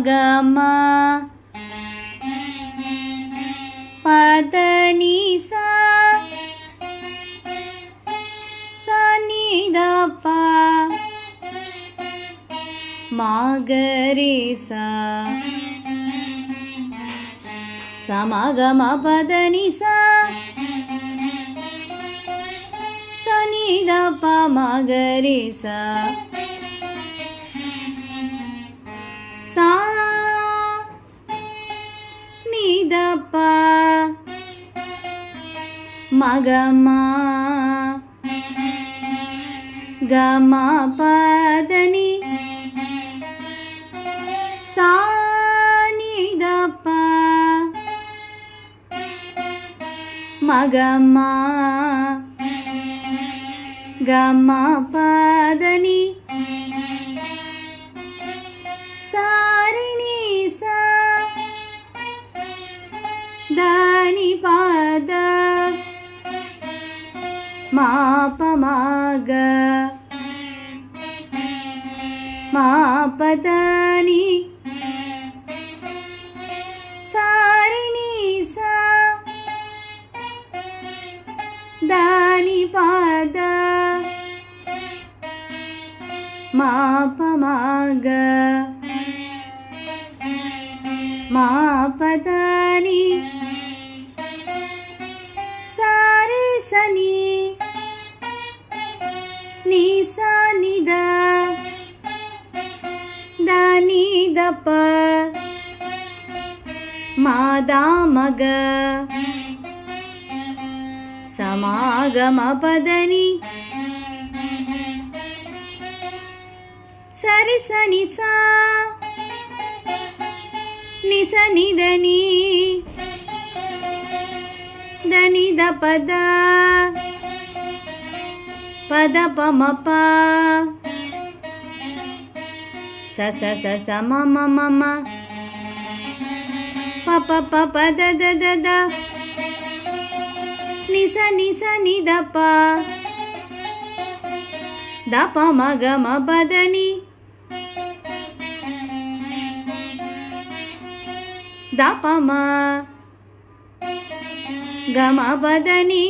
comma பதனி சா சனிதப்பா மாகரேசா சமகம பதனி சா சனிதப்பா மாகரேசா சா நிதப்பா மகமா கமா பதனி சா நிதப்பா மகமா கமா பதனி சாரிணி சா தானி பாத மாபமாக மாபதானி சாரிணி சா தானி பாத மாபமாக மாபதானி சாரி சனி நிசா நித தானி தப்ப மாதாமக சமாகம பதனி சரி சனி சா நிச நிதனி தனி தபத பத பமப ச ச ச ச மம மம ப ப ப ப த த த த நிச நிச நிதப தப மக மபதனி தப ம கம பதனி